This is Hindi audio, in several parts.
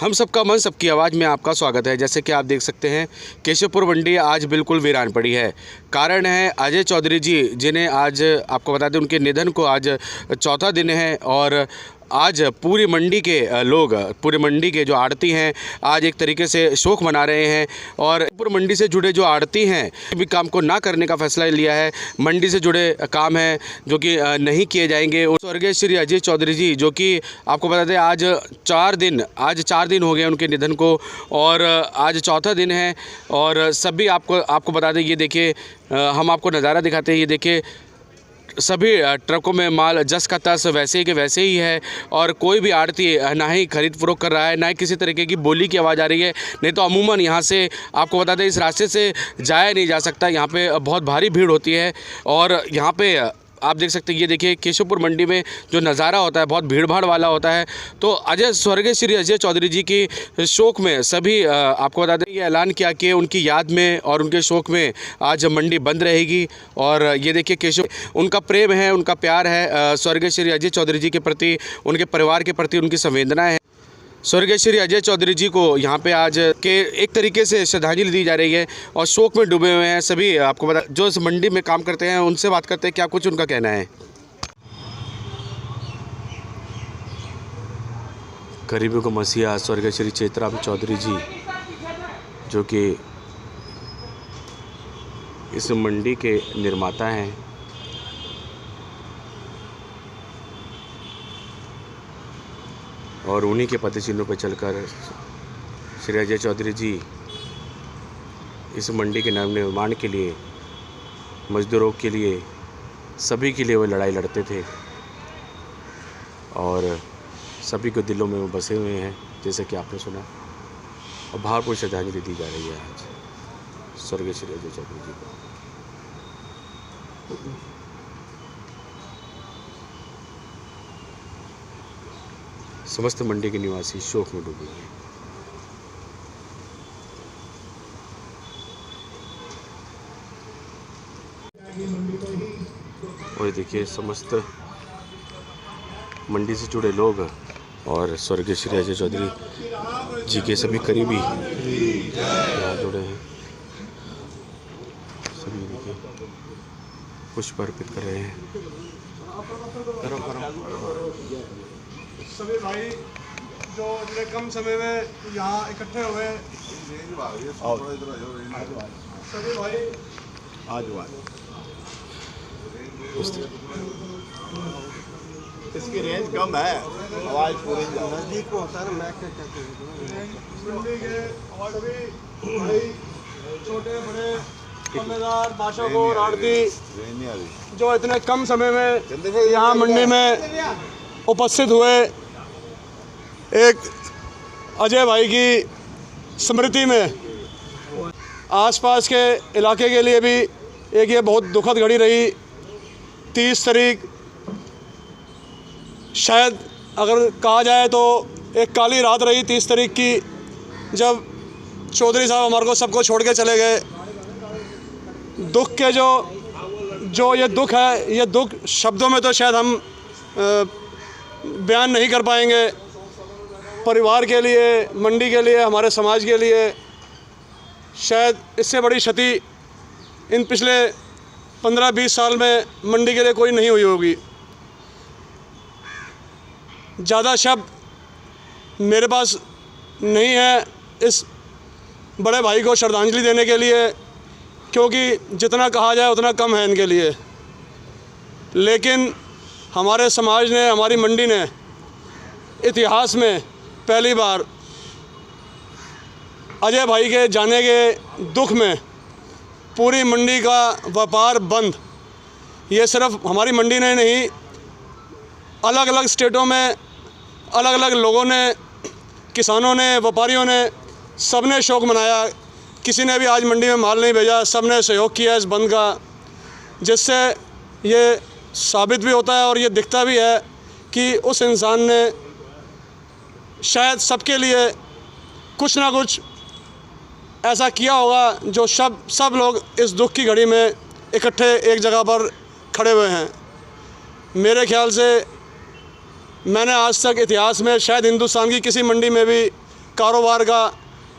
हम सबका मन सबकी आवाज़ में आपका स्वागत है। जैसे कि आप देख सकते हैं केशवपुर मंडी आज बिल्कुल वीरान पड़ी है। कारण है अजय चौधरी जी, जिन्हें आज आपको बता दें उनके निधन को आज चौथा दिन है और आज पूरी मंडी के लोग, पूरी मंडी के जो आड़ती हैं आज एक तरीके से शोक मना रहे हैं और पूरी मंडी से जुड़े जो आड़ती हैं भी काम को ना करने का फैसला लिया है। मंडी से जुड़े काम हैं जो कि नहीं किए जाएंगे। और स्वर्गीय श्री अजय चौधरी जी, जो कि आपको बता दें आज 4 दिन हो गए उनके निधन को और आज चौथा दिन है। और सभी आपको बता दें, ये देखिए हम आपको नज़ारा दिखाते हैं। ये देखिए सभी ट्रकों में माल जस का तस वैसे के वैसे ही है और कोई भी आड़ती ना ही खरीद फरोख्त कर रहा है, ना ही किसी तरीके की बोली की आवाज़ आ रही है। नहीं तो अमूमन यहाँ से आपको बता दें इस रास्ते से जाया नहीं जा सकता। यहाँ पे बहुत भारी भीड़ होती है और यहाँ पे आप देख सकते हैं, ये देखिए केशवपुर मंडी में जो नज़ारा होता है बहुत भीड़ भाड़ वाला होता है। तो स्वर्गीय श्री अजय चौधरी जी की शोक में सभी आपको बता दें ये ऐलान किया कि उनकी याद में और उनके शोक में आज मंडी बंद रहेगी। और ये देखिए केशव, उनका प्रेम है, उनका प्यार है स्वर्गीय श्री अजय चौधरी जी के प्रति, उनके परिवार के प्रति उनकी संवेदना है। स्वर्गीय श्री अजय चौधरी जी को यहाँ पे आज के एक तरीके से श्रद्धांजलि दी जा रही है और शोक में डूबे हुए हैं सभी। आपको बता जो इस मंडी में काम करते हैं उनसे बात करते हैं, क्या कुछ उनका कहना है। गरीबों को मसीहा स्वर्गीय श्री चेतराम चौधरी जी, जो कि इस मंडी के निर्माता हैं, और उन्हीं के पद चिन्हों पर चलकर श्री अजय चौधरी जी इस मंडी के नवनिर्माण के लिए, मजदूरों के लिए, सभी के लिए वो लड़ाई लड़ते थे और सभी को दिलों में वो बसे हुए हैं, जैसे कि आपने सुना। और भावपूर्ण श्रद्धांजलि दी जा रही है आज स्वर्गीय श्री अजय चौधरी जी को। समस्त मंडी के निवासी शोक में डूबे हैं। और देखिए समस्त मंडी से जुड़े लोग और स्वर्गीय श्री अजय चौधरी जी के सभी करीबी यहाँ जुड़े हैं। सभी देखिए पुष्प अर्पित कर रहे हैं। सभी भाई जो इतने कम समय में यहाँ इकट्ठे हुए, सभी भाई आज इसकी रेंज कम है, आवाज़ पूरी नज़दीक में होता है ना। मैं मंडी के और सभी भाई छोटे बड़े कमेदार, बादशाह आड़ती जो इतने कम समय में यहाँ मंडी में उपस्थित हुए, एक अजय भाई की स्मृति में आसपास के इलाके के लिए भी एक ये बहुत दुखद घड़ी रही। 30 तारीख शायद अगर कहा जाए तो एक काली रात रही 30 तारीख की, जब चौधरी साहब हमारे को सबको छोड़ के चले गए। दुख के जो ये दुख है, ये दुख शब्दों में तो शायद हम बयान नहीं कर पाएंगे। परिवार के लिए, मंडी के लिए, हमारे समाज के लिए शायद इससे बड़ी क्षति इन पिछले 15-20 साल में मंडी के लिए कोई नहीं हुई होगी। ज़्यादा शब्द मेरे पास नहीं है इस बड़े भाई को श्रद्धांजलि देने के लिए, क्योंकि जितना कहा जाए उतना कम है इनके लिए। लेकिन हमारे समाज ने, हमारी मंडी ने इतिहास में पहली बार अजय भाई के जाने के दुख में पूरी मंडी का व्यापार बंद। ये सिर्फ हमारी मंडी ने नहीं, अलग अलग स्टेटों में अलग अलग लोगों ने, किसानों ने, व्यापारियों ने, सब ने शोक मनाया। किसी ने भी आज मंडी में माल नहीं भेजा, सब ने सहयोग किया इस बंद का, जिससे ये साबित भी होता है और ये दिखता भी है कि उस इंसान ने शायद सबके लिए कुछ ना कुछ ऐसा किया होगा जो सब लोग इस दुख की घड़ी में इकट्ठे एक जगह पर खड़े हुए हैं। मेरे ख्याल से मैंने आज तक इतिहास में शायद हिंदुस्तान की किसी मंडी में भी कारोबार का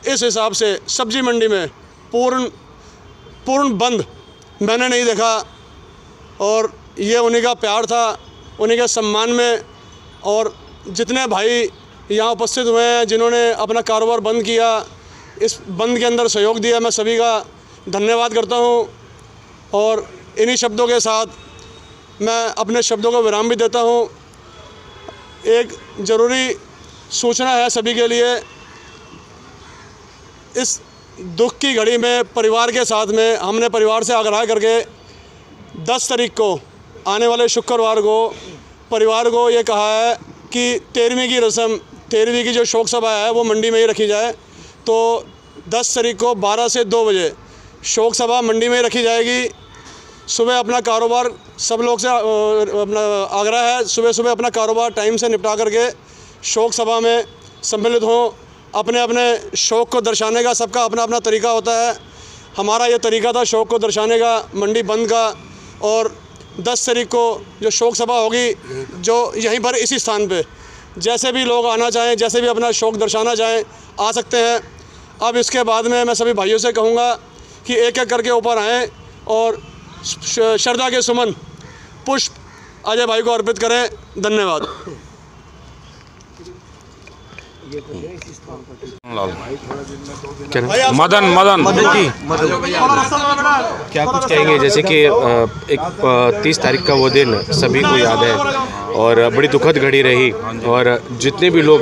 इस हिसाब से सब्जी मंडी में पूर्ण बंद मैंने नहीं देखा। और ये उन्हीं का प्यार था, उन्हीं के सम्मान में। और जितने भाई यहाँ उपस्थित हुए हैं जिन्होंने अपना कारोबार बंद किया, इस बंद के अंदर सहयोग दिया, मैं सभी का धन्यवाद करता हूँ। और इन्हीं शब्दों के साथ मैं अपने शब्दों को विराम भी देता हूँ। एक ज़रूरी सूचना है सभी के लिए, इस दुख की घड़ी में परिवार के साथ में हमने परिवार से आग्रह करके 10 तारीख को आने वाले शुक्रवार को परिवार को ये कहा है कि 13वीं की रस्म, 13वीं की जो शोक सभा है वो मंडी में ही रखी जाए। तो 10 तारीख को 12 से 2 बजे शोक सभा मंडी में ही रखी जाएगी। सुबह अपना कारोबार सब लोग से अपना आग्रह है, सुबह अपना कारोबार टाइम से निपटा करके शोक सभा में सम्मिलित हों। अपने अपने शौक़ को दर्शाने का सबका अपना अपना तरीका होता है। हमारा ये तरीका था शौक़ को दर्शाने का, मंडी बंद का। और 10 तारीख को जो शोक सभा होगी जो यहीं पर इसी स्थान पे जैसे भी लोग आना चाहें, जैसे भी अपना शौक़ दर्शाना चाहें आ सकते हैं। अब इसके बाद में मैं सभी भाइयों से कहूँगा कि एक एक करके ऊपर आएँ और श्रद्धा के सुमन पुष्प अजय भाई को अर्पित करें। धन्यवाद। क्या नाम? मदन जी, क्या कुछ कहेंगे? जैसे कि एक 30 तारीख का वो दिन सभी को याद है और बड़ी दुखद घड़ी रही। और जितने भी लोग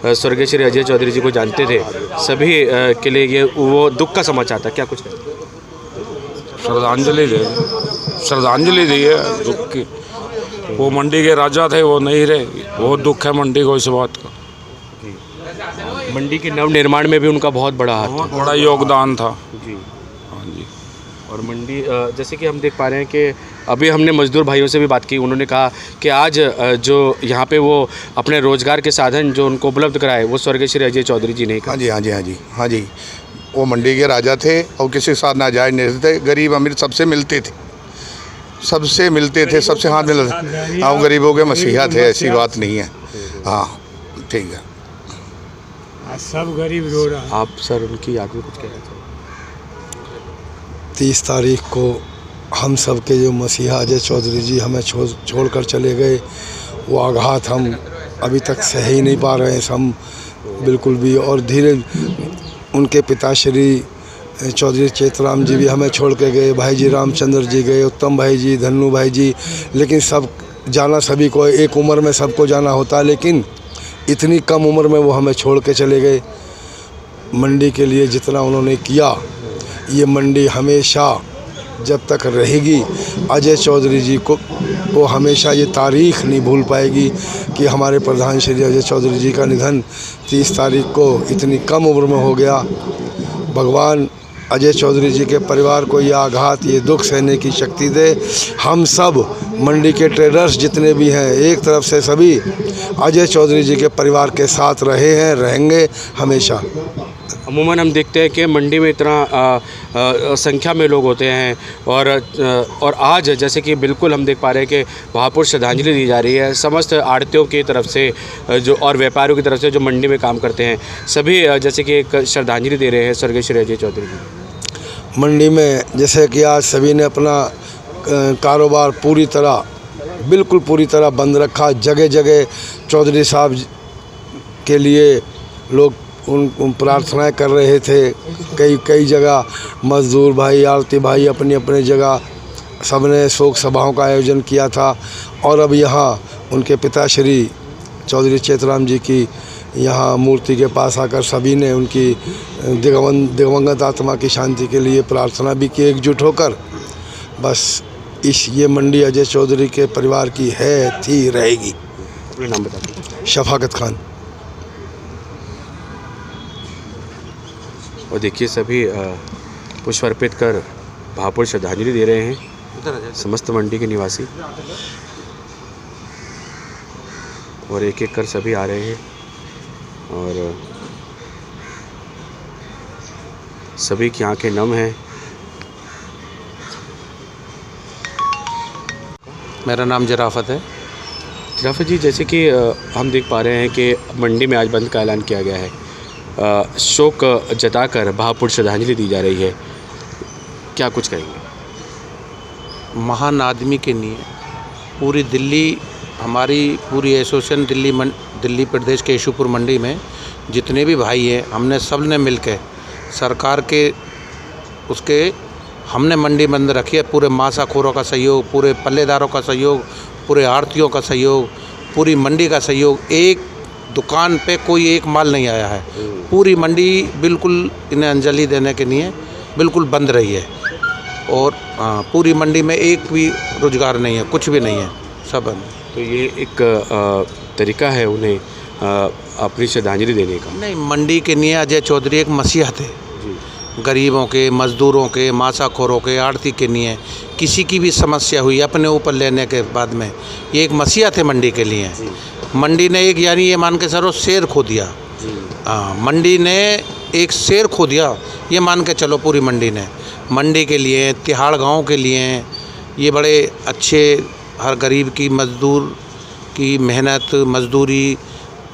स्वर्गीय श्री अजय चौधरी जी को जानते थे सभी के लिए ये वो दुख का समाचार था। क्या कुछ कहेंगे? श्रद्धांजलि दी है दुख की। वो मंडी के राजा थे, वो नहीं रहे। बहुत दुख है मंडी को इस बात का। मंडी के नव निर्माण में भी उनका बहुत बड़ा हाथ था। बहुत बड़ा योगदान था जी। हाँ जी। और मंडी जैसे कि हम देख पा रहे हैं कि अभी हमने मजदूर भाइयों से भी बात की, उन्होंने कहा कि आज जो यहाँ पे वो अपने रोजगार के साधन जो उनको उपलब्ध कराए वो स्वर्गीय श्री अजय चौधरी जी ने कहा। हाँ जी। वो मंडी के राजा थे और किसी के साथ नाजायज नहीं थे। गरीब अमीर सबसे मिलते थे, सबसे हाथ मिलते थे। हाँ, गरीबों के मसीहा थे, ऐसी बात नहीं है। हाँ ठीक है। सब गरीब रो रहा। आप सर उनकी याद में कुछ कहना चाहिए? 30 तारीख को हम सब के जो मसीहा अजय चौधरी जी हमें छोड़कर चले गए, वो आघात हम अभी तक सह ही नहीं पा रहे हैं हम बिल्कुल भी। और धीरे उनके पिता श्री चौधरी चेतराम जी भी हमें छोड़ के गए, भाई जी रामचंद्र जी गए, उत्तम भाई जी, धन्नू भाई जी। लेकिन सब जाना सभी को, एक उम्र में सबको जाना होता है, लेकिन इतनी कम उम्र में वो हमें छोड़ के चले गए। मंडी के लिए जितना उन्होंने किया, ये मंडी हमेशा जब तक रहेगी अजय चौधरी जी को हमेशा ये तारीख़ नहीं भूल पाएगी कि हमारे प्रधान श्री अजय चौधरी जी का निधन 30 तारीख को इतनी कम उम्र में हो गया। भगवान अजय चौधरी जी के परिवार को ये आघात, ये दुख सहने की शक्ति दे। हम सब मंडी के ट्रेडर्स जितने भी हैं, एक तरफ से सभी अजय चौधरी जी के परिवार के साथ रहे हैं, रहेंगे हमेशा। अमूमन हम देखते हैं कि मंडी में इतना संख्या में लोग होते हैं और आज जैसे कि बिल्कुल हम देख पा रहे हैं कि वहाँ पर श्रद्धांजलि दी जा रही है समस्त आड़तियों की तरफ से जो और व्यापारियों की तरफ से जो मंडी में काम करते हैं सभी, जैसे कि एक श्रद्धांजलि दे रहे हैं स्वर्गीय श्री अजय चौधरी जी। मंडी में जैसे कि आज सभी ने अपना कारोबार बिल्कुल पूरी तरह बंद रखा। जगह जगह चौधरी साहब के लिए लोग उन प्रार्थनाएं कर रहे थे। कई जगह मजदूर भाई, आड़ती भाई अपनी अपनी जगह सबने शोक सभाओं का आयोजन किया था। और अब यहाँ उनके पिताश्री चौधरी चेतराम जी की यहाँ मूर्ति के पास आकर सभी ने उनकी दिवंगत आत्मा की शांति के लिए प्रार्थना भी की, एकजुट होकर। बस ये मंडी अजय चौधरी के परिवार की है, थी, रहेगी। अपना नाम बता दीजिए। शफाकत खान। और देखिए सभी पुष्प अर्पित कर भावपूर्ण श्रद्धांजलि दे रहे हैं समस्त मंडी के निवासी, और एक एक कर सभी आ रहे हैं और सभी की आंखें नम हैं। मेरा नाम जराफत है। जराफत जी, जैसे कि हम देख पा रहे हैं कि मंडी में आज बंद का ऐलान किया गया है, शोक जताकर भावपूर्ण श्रद्धांजलि दी जा रही है। क्या कुछ कहेंगे? महान आदमी के लिए पूरी दिल्ली, हमारी पूरी एसोसिएशन दिल्ली प्रदेश के केशवपुर मंडी में जितने भी भाई हैं, हमने सब ने मिलकर सरकार के उसके हमने मंडी बंद रखी है। पूरे मांसाखोरों का सहयोग, पूरे पल्लेदारों का सहयोग, पूरे आढ़तियों का सहयोग, पूरी मंडी का सहयोग। एक दुकान पे कोई एक माल नहीं आया है। पूरी मंडी बिल्कुल इन्हें अंजलि देने के लिए बिल्कुल बंद रही है। और पूरी मंडी में एक भी रोजगार नहीं है, कुछ भी नहीं है, सब बंद। तो ये एक तरीका है उन्हें अपनी श्रद्धांजलि देने का? नहीं, मंडी के लिए अजय चौधरी एक मसीहा थे। गरीबों के, मजदूरों के, मांसाखोरों के, आढ़ती के लिए किसी की भी समस्या हुई अपने ऊपर लेने के बाद में ये एक मसीहा थे मंडी के लिए। मंडी ने एक, यानी ये मान के चलो, शेर खो दिया। मंडी ने एक शेर खो दिया, ये मान के चलो। पूरी मंडी ने मंडी के लिए, तिहाड़ गांव के लिए ये बड़े अच्छे, हर गरीब की, मजदूर की मेहनत, मजदूरी,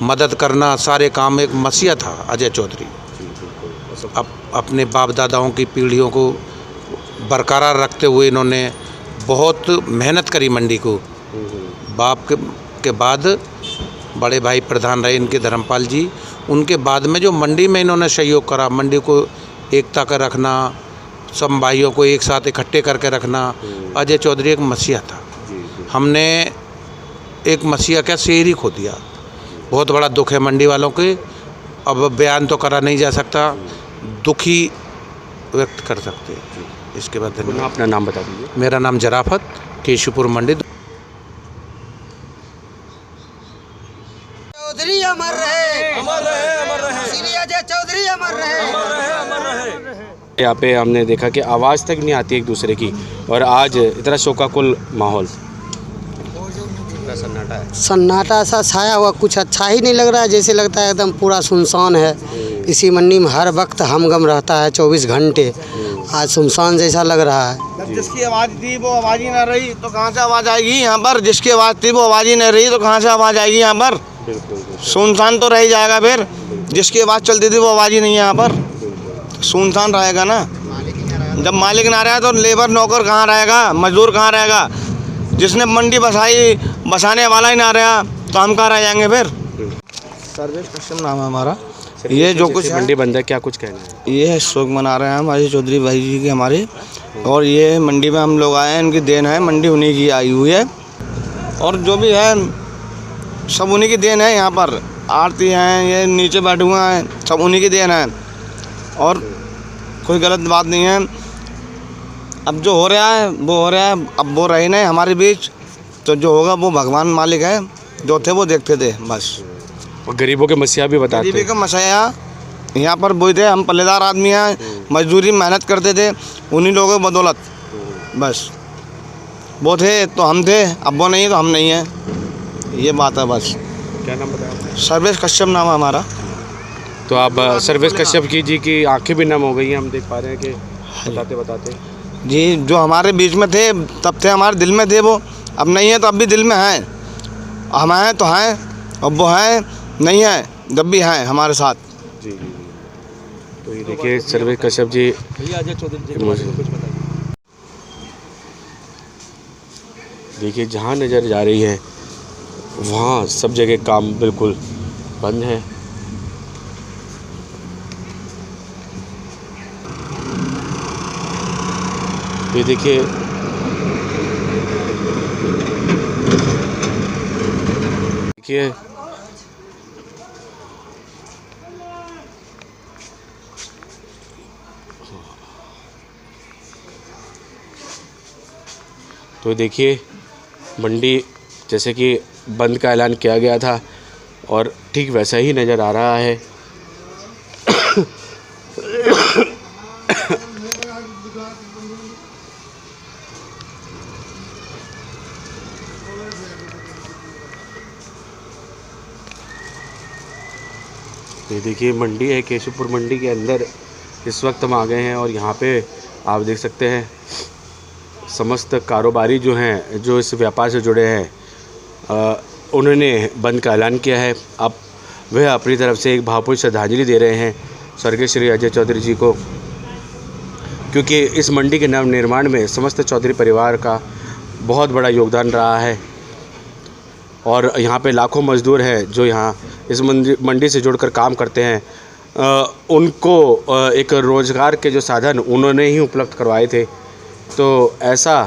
मदद करना, सारे काम एक मसीहा था अजय चौधरी। अपने बाप दादाओं की पीढ़ियों को बरकरार रखते हुए इन्होंने बहुत मेहनत करी मंडी को। बाप के बाद बड़े भाई प्रधान रहे इनके धर्मपाल जी, उनके बाद में जो मंडी में इन्होंने सहयोग करा, मंडी को एकता कर रखना, सब भाइयों को एक साथ इकट्ठे करके रखना, अजय चौधरी एक मसीहा था। हमने एक मसीहा क्या, शेर ही खो दिया। बहुत बड़ा दुख है मंडी वालों के, अब बयान तो करा नहीं जा सकता, दुखी व्यक्त कर सकते हैं। इसके बाद धन्यवाद। अपना नाम बता दीजिए। मेरा नाम जराफत, केशवपुर मंडी। चौधरी अमर रहे, अमर रहे, अमर रहे। श्री अजय चौधरी अमर रहे, अमर रहे, अमर रहे। यहाँ पे हमने देखा कि आवाज़ तक नहीं आती एक दूसरे की, और आज इतना शोकाकुल माहौल, सन्नाटा सा छाया हुआ, कुछ अच्छा ही नहीं लग रहा है। जैसे लगता है एकदम पूरा सुनसान है। इसी मंडी में हर वक्त हमगम रहता है 24 घंटे। आज सुनसान जैसा लग रहा है। जिसकी आवाज़ थी वो आवाज़ ही ना रही तो कहाँ से आवाज़ आएगी यहाँ पर? जिसकी आवाज़ थी वो आवाज़ ही नहीं रही तो कहाँ से आवाज़ आएगी यहाँ पर? सुनसान तो रह ही जाएगा। फिर जिसकी आवाज़ चलती थी वो आवाज़ ही नहीं है यहाँ पर, सुनसान रहेगा ना। जब मालिक ना रहा तो लेबर नौकर कहाँ रहेगा, मजदूर कहाँ रहेगा? जिसने मंडी बसाने वाला ही ना रहा तो हम कहाँ रह जाएंगे फिर? सर्वेश कश्यप नाम है हमारा। ये जो कुछ मंडी बंद है, क्या कुछ कहना है? ये शोक मना रहे हैं हम अजय चौधरी भाई जी के हमारे, और ये मंडी में हम लोग आए हैं, इनकी देन है, मंडी उन्हीं की आई हुई है। और जो भी है सब उन्हीं की देन है। यहाँ पर आरती हैं, ये नीचे बैठे हुए हैं, सब उन्हीं की देन है और कोई गलत बात नहीं है। अब जो हो रहा है वो हो रहा है, अब वो रही नहीं हमारे बीच, तो जो होगा वो भगवान मालिक है। जो थे वो देखते थे बस। और गरीबों के मसीहा भी बताते गरीबी का मसीहा यहाँ पर वही थे। हम पल्लेदार आदमी हैं, मजदूरी मेहनत करते थे, उन्हीं लोगों की बदौलत बस। वो थे तो हम थे, अब वो नहीं तो हम नहीं हैं, ये बात है बस। क्या नाम बताया? सर्वेश कश्यप नाम है हमारा। तो आप सर्वेश कश्यप जी की आंखें भी नम हो गई हैं, हम देख पा रहे हैं कि बताते बताते। जी, जो हमारे बीच में थे तब थे, हमारे दिल में थे, वो अब नहीं है तो अब भी दिल में हैं। हम हैं तो हैं, अब वो हैं नहीं है जब भी हैं हमारे साथ। जी जी। तो ये देखिए सर्वेश कश्यप जी, देखिए जहाँ नज़र जा रही है वहाँ सब जगह काम बिल्कुल बंद है। ये देखिए देखिए तो देखिए मंडी जैसे कि बंद का ऐलान किया गया था और ठीक वैसा ही नज़र आ रहा है। ये देखिए मंडी है, केशवपुर मंडी के अंदर इस वक्त हम आ गए हैं और यहाँ पे आप देख सकते हैं समस्त कारोबारी जो हैं, जो इस व्यापार से जुड़े हैं, उन्होंने बंद का ऐलान किया है। अब वह अपनी तरफ से एक भावपूर्ण श्रद्धांजलि दे रहे हैं स्वर्गीय श्री अजय चौधरी जी को, क्योंकि इस मंडी के नवनिर्माण में समस्त चौधरी परिवार का बहुत बड़ा योगदान रहा है। और यहाँ पे लाखों मजदूर हैं जो यहाँ इस मंडी से जुड़कर काम करते हैं। उनको एक रोज़गार के जो साधन उन्होंने ही उपलब्ध करवाए थे। तो ऐसा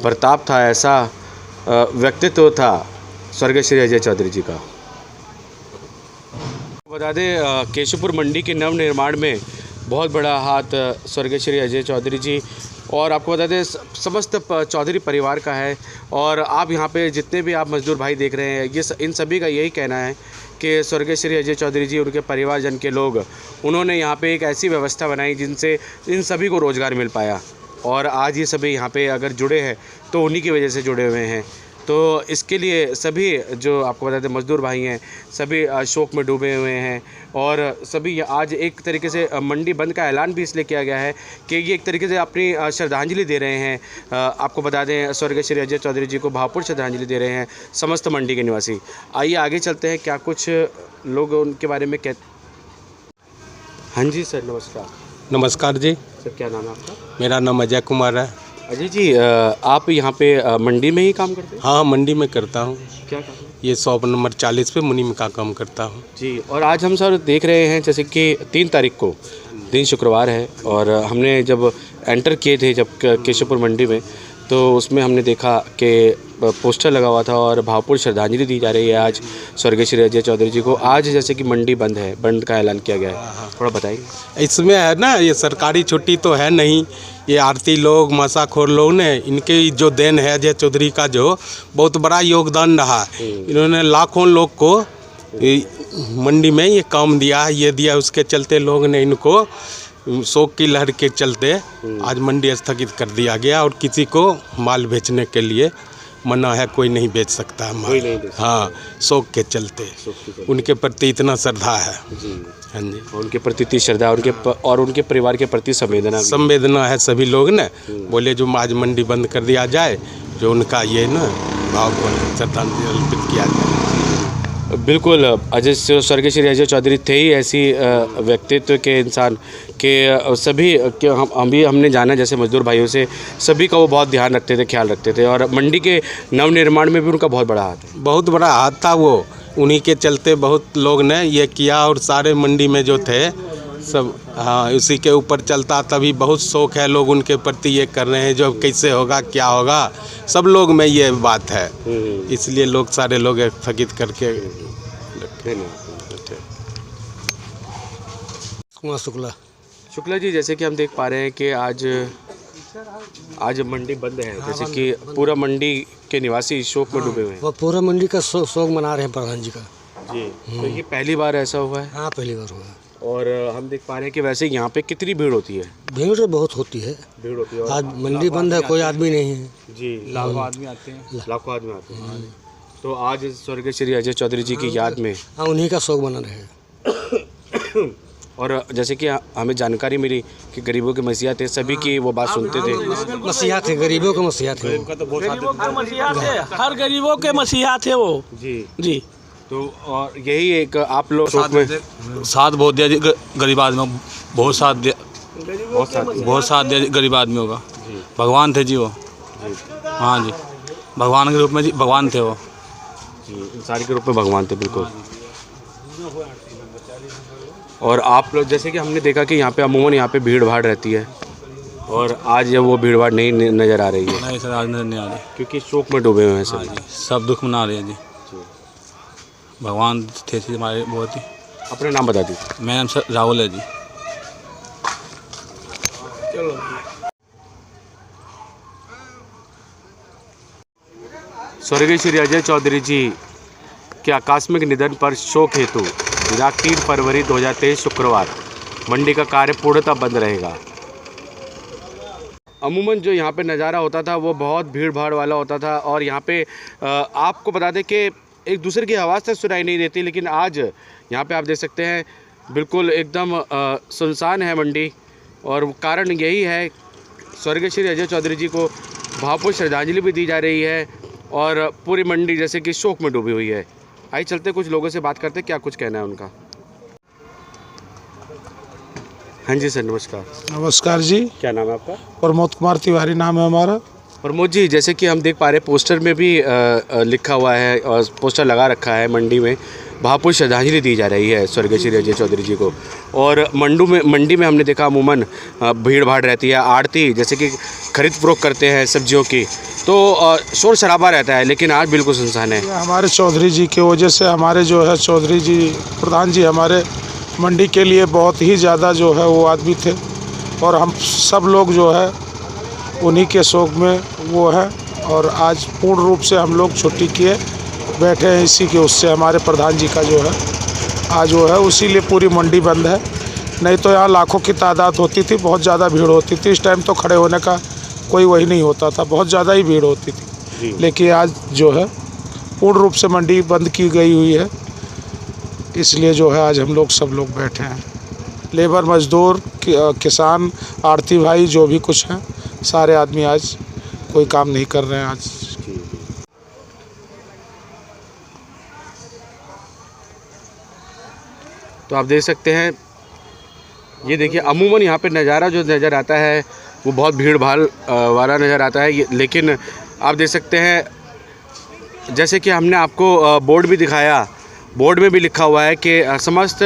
बर्ताव था, ऐसा व्यक्तित्व था स्वर्गीय श्री अजय चौधरी जी का। बता दें केशवपुर मंडी के नवनिर्माण में बहुत बड़ा हाथ स्वर्गीय श्री अजय चौधरी जी और आपको बता दें समस्त चौधरी परिवार का है। और आप यहाँ पे जितने भी आप मजदूर भाई देख रहे हैं, ये इन सभी का यही कहना है कि स्वर्गीय श्री अजय चौधरी जी, उनके परिवारजन के लोग, उन्होंने यहाँ पे एक ऐसी व्यवस्था बनाई जिनसे इन सभी को रोज़गार मिल पाया। और आज ये सभी यहाँ पे अगर जुड़े हैं तो उन्हीं की वजह से जुड़े हुए हैं। तो इसके लिए सभी जो आपको बताते हैं मजदूर भाई हैं, सभी शोक में डूबे हुए हैं। और सभी आज एक तरीके से मंडी बंद का ऐलान भी इसलिए किया गया है कि ये एक तरीके से अपनी श्रद्धांजलि दे रहे हैं। आपको बता दें स्वर्गीय श्री अजय चौधरी जी को भावपूर्ण श्रद्धांजलि दे रहे हैं समस्त मंडी के निवासी। आइए आगे चलते हैं, क्या कुछ लोग उनके बारे में कहते। हाँ जी सर, नमस्कार। नमस्कार जी। सर क्या नाम है आपका? मेरा नाम अजय कुमार है। अजय जी, आप यहाँ पे मंडी में ही काम करते हैं? हाँ, मंडी में करता हूँ। क्या काम? ये शॉप नंबर 40 पे मुनीम का काम करता हूँ जी। और आज हम सर देख रहे हैं जैसे कि 3 तारीख को दिन शुक्रवार है और हमने जब एंटर किए थे जब केशवपुर मंडी में, तो उसमें हमने देखा कि पोस्टर लगा हुआ था और भावपूर्ण श्रद्धांजलि दी जा रही है आज स्वर्गीय श्री अजय चौधरी जी को। आज जैसे कि मंडी बंद है, बंद का ऐलान किया गया है, थोड़ा बताइए। इसमें है ना, ये सरकारी छुट्टी तो है नहीं, ये आरती लोग, मासाखोर लोग ने, इनके जो देन है अजय चौधरी का, जो बहुत बड़ा योगदान रहा। इन्होंने लाखों लोग को मंडी में ये काम दिया, ये दिया, उसके चलते लोग ने इनको शोक की लहर के चलते आज मंडी स्थगित कर दिया गया और किसी को माल बेचने के लिए मना है, कोई नहीं बेच सकता है माल। हाँ, शोक के चलते उनके प्रति इतना श्रद्धा है। हाँ जी, उनके प्रति इतनी श्रद्धा, और उनके परिवार के प्रति संवेदना है सभी लोग ने। बोले जो आज मंडी बंद कर दिया जाए, जो उनका ये ना भाव को श्रद्धांजलि अर्पित किया जाए। बिल्कुल, अजय स्वर्गीय श्री अजय चौधरी थे ही ऐसी व्यक्तित्व के इंसान के सभी के हमने जाना जैसे मजदूर भाइयों से, सभी का वो बहुत ध्यान रखते थे, ख्याल रखते थे। और मंडी के नवनिर्माण में भी उनका बहुत बड़ा हाथ है। बहुत बड़ा हाथ था वो, उन्हीं के चलते बहुत लोग ने ये किया और सारे मंडी में जो थे सब, हाँ, उसी के ऊपर चलता। तभी बहुत शौक है लोग उनके प्रति ये कर रहे हैं, जो कैसे होगा क्या होगा, सब लोग में ये बात है, इसलिए लोग सारे लोग स्थगित करके। शुक्ला जी, जैसे कि हम देख पा रहे हैं कि आज मंडी बंद है, जैसे कि पूरा मंडी के निवासी शोक में डूबे हुए हैं। वो पूरा मंडी का शोक मना रहे हैं प्रधान जी का। जी, तो ये पहली बार ऐसा हुआ है? हाँ, पहली बार हुआ है। और हम देख पा रहे हैं कि वैसे यहाँ पे कितनी भीड़ होती है? भीड़ तो बहुत होती है। भीड़ होती है। आज मंडी बंद है, कोई आदमी नहीं है जी। लाखों आदमी आते हैं। लाखों आदमी आते हैं। तो आज स्वर्गीय श्री अजय चौधरी जी की याद में, हाँ, उन्हीं का शोक मना रहे हैं। और जैसे कि हमें जानकारी मिली कि गरीबों के मसीहा थे, सभी की वो बात सुनते थे। मसीहा थे, गरीबों के मसीहा थे। हर गरीबों के मसीहा थे वो। जी जी। तो और यही एक आप लोग साथ बहुत दिया गरीब आदमी, बहुत साथ दिया, बहुत साथ दिया गरीब आदमी होगा। भगवान थे जी वो। हाँ जी, भगवान के रूप में जी, भगवान थे वो जी, इंसान के रूप में भगवान थे, बिल्कुल। और आप लोग जैसे कि हमने देखा कि यहाँ पे अमूमन यहाँ पे भीड़ भाड़ रहती है, और आज वो भीड़ भाड़ नहीं नज़र आ रही है। नहीं सर, आज नजर नहीं आ रही, क्योंकि शोक में डूबे हुए हैं सब। सब दुख मना रहे हैं जी। भगवान थे हमारे बहुत ही। अपना नाम बता दीजिए। मेरा नाम सर राहुल है जी। स्वर्गीय श्री अजय चौधरी जी के आकस्मिक निधन पर शोक हेतु 3 फरवरी 2023 शुक्रवार मंडी का कार्य पूर्णतः बंद रहेगा। अमूमन जो यहाँ पे नज़ारा होता था वो बहुत भीड़ भाड़ वाला होता था, और यहाँ पे आपको बता दें कि एक दूसरे की आवाज़ तक सुनाई नहीं देती, लेकिन आज यहाँ पे आप देख सकते हैं बिल्कुल एकदम सुनसान है मंडी। और कारण यही है, स्वर्गीय श्री अजय चौधरी जी को भावपूर्ण श्रद्धांजलि भी दी जा रही है और पूरी मंडी जैसे कि शोक में डूबी हुई है। आइए चलते कुछ लोगों से बात करते, क्या कुछ कहना है उनका। हाँ जी सर, नमस्कार। नमस्कार जी। क्या नाम है आपका? प्रमोद कुमार तिवारी नाम है हमारा। प्रमोद जी, जैसे कि हम देख पा रहे हैं पोस्टर में भी लिखा हुआ है और पोस्टर लगा रखा है, मंडी में भावपूर्ण श्रद्धांजलि दी जा रही है स्वर्गीय श्री अजय चौधरी जी को। और मंडी में हमने देखा अमूमन भीड़ भाड़ रहती है, आड़ती जैसे कि खरीद फरोख्त करते हैं सब्जियों की, तो शोर शराबा रहता है, लेकिन आज बिल्कुल सुनसान है। हमारे चौधरी जी की वजह से हमारे जो है चौधरी जी प्रधान जी हमारे मंडी के लिए बहुत ही ज़्यादा जो है वो आदमी थे, और हम सब लोग जो है उन्हीं के शोक में वो है। और आज पूर्ण रूप से हम लोग छुट्टी किए बैठे हैं, इसी के उससे हमारे प्रधान जी का जो है आज जो है उसी लिए पूरी मंडी बंद है। नहीं तो यहाँ लाखों की तादाद होती थी, बहुत ज़्यादा भीड़ होती थी। इस टाइम तो खड़े होने का कोई वही नहीं होता था, बहुत ज़्यादा ही भीड़ होती थी। लेकिन आज जो है पूर्ण रूप से मंडी बंद की गई हुई है, इसलिए जो है आज हम लोग सब लोग बैठे हैं। लेबर, मजदूर, किसान, आड़ती भाई जो भी कुछ हैं, सारे आदमी आज कोई काम नहीं कर रहे हैं आज। तो आप देख सकते हैं, ये देखिए अमूमन यहाँ पे नज़ारा जो नज़र आता है वो बहुत भीड़ भाड़ वाला नज़र आता है। लेकिन आप देख सकते हैं, जैसे कि हमने आपको बोर्ड भी दिखाया, बोर्ड में भी लिखा हुआ है कि समस्त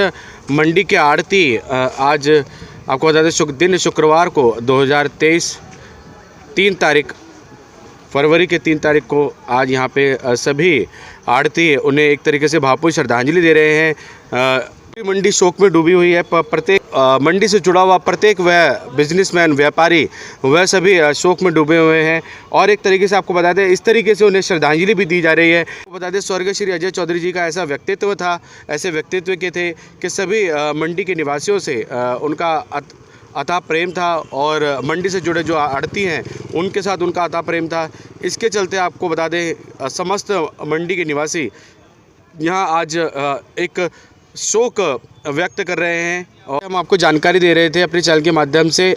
मंडी के आड़ती आज आपको बता दें दिन शुक्रवार को 2023 3 तारीख फरवरी के 3 तारीख को आज यहाँ पे सभी आड़ती उन्हें एक तरीके से भावपूर्ण श्रद्धांजलि दे रहे हैं। मंडी शोक में डूबी हुई है। प्रत्येक मंडी से जुड़ा हुआ प्रत्येक वह बिजनेसमैन, व्यापारी, वह सभी शोक में डूबे हुए हैं। और एक तरीके से आपको बता दें, इस तरीके से उन्हें श्रद्धांजलि भी दी जा रही है। बता दें, स्वर्गीय श्री अजय चौधरी जी का ऐसा व्यक्तित्व था, ऐसे व्यक्तित्व के थे कि सभी मंडी के निवासियों से उनका अथाह प्रेम था, और मंडी से जुड़े जो आड़ती हैं उनके साथ उनका अथाह प्रेम था। इसके चलते आपको बता दें, समस्त मंडी के निवासी यहाँ आज एक शोक व्यक्त कर रहे हैं। और हम आपको जानकारी दे रहे थे अपने चैनल के माध्यम से।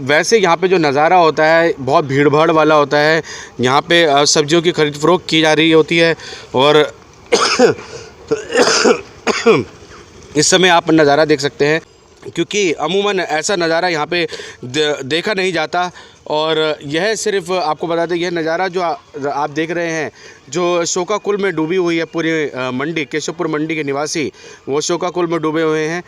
वैसे यहाँ पे जो नज़ारा होता है बहुत भीड़ भाड़ वाला होता है। यहाँ पे सब्जियों की खरीद फरोख्त की जा रही होती है, और इस समय आप नज़ारा देख सकते हैं, क्योंकि अमूमन ऐसा नज़ारा यहाँ पे देखा नहीं जाता। और यह सिर्फ आपको बता दें, यह नज़ारा जो आप देख रहे हैं, जो शोकाकुल में डूबी हुई है पूरी मंडी, केशवपुर मंडी के निवासी वो शोकाकुल में डूबे हुए हैं।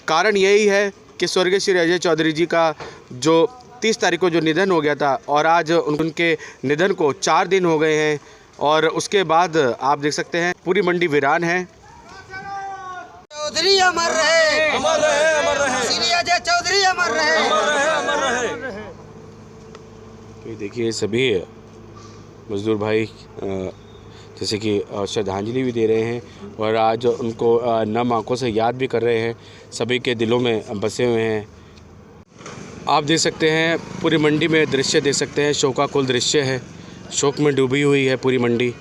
कारण यही है कि स्वर्गीय श्री अजय चौधरी जी का जो 30 तारीख को जो निधन हो गया था, और आज उनके निधन को 4 दिन हो गए हैं, और उसके बाद आप देख सकते हैं पूरी मंडी वीरान है। चौधरी अमर रहे, अमर रहे, अमर रहे। श्री अजय चौधरी अमर रहे, अमर रहे, अमर रहे। तो देखिए सभी मजदूर भाई जैसे कि श्रद्धांजलि भी दे रहे हैं, और आज उनको नम आंखों से याद भी कर रहे हैं, सभी के दिलों में बसे हुए हैं। आप देख सकते हैं पूरी मंडी में दृश्य देख सकते हैं, शोकाकुल दृश्य है, शोक में डूबी हुई है पूरी मंडी।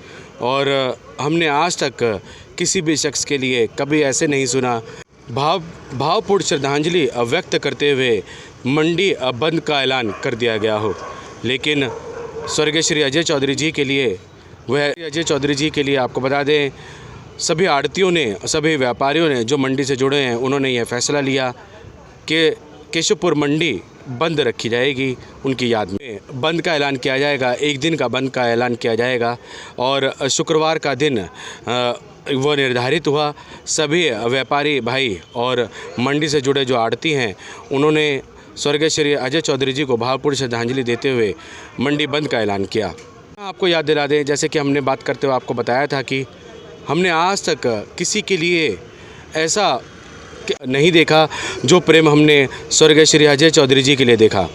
और हमने आज तक किसी भी शख्स के लिए कभी ऐसे नहीं सुना भावपूर्ण श्रद्धांजलि व्यक्त करते हुए मंडी बंद का ऐलान कर दिया गया हो। लेकिन स्वर्गीय श्री अजय चौधरी जी के लिए, वह अजय चौधरी जी के लिए आपको बता दें, सभी आड़तियों ने, सभी व्यापारियों ने जो मंडी से जुड़े हैं, उन्होंने यह फैसला लिया कि केशवपुर मंडी बंद रखी जाएगी। उनकी याद में बंद का ऐलान किया जाएगा, 1 दिन का बंद का ऐलान किया जाएगा। और शुक्रवार का दिन वो निर्धारित हुआ। सभी व्यापारी भाई और मंडी से जुड़े जो आड़ती हैं, उन्होंने स्वर्गीय श्री अजय चौधरी जी को भावपूर्ण श्रद्धांजलि देते हुए मंडी बंद का ऐलान किया। आपको याद दिला दें, जैसे कि हमने बात करते हुए आपको बताया था कि हमने आज तक किसी के लिए ऐसा नहीं देखा जो प्रेम हमने स्वर्गीय श्री अजय चौधरी जी के लिए देखा।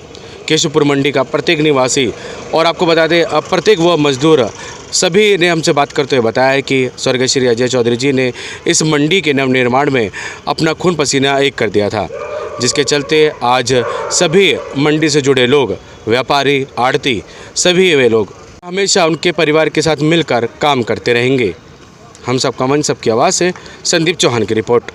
केशवपुर मंडी का प्रत्येक निवासी, और आपको बता दें प्रत्येक वह मजदूर, सभी ने हमसे बात करते हुए बताया कि स्वर्गीय श्री अजय चौधरी जी ने इस मंडी के नवनिर्माण में अपना खून पसीना एक कर दिया था, जिसके चलते आज सभी मंडी से जुड़े लोग, व्यापारी, आड़ती, सभी वे लोग हमेशा उनके परिवार के साथ मिलकर काम करते रहेंगे। हम सबका मन, सबकी आवाज़ से संदीप चौहान की रिपोर्ट।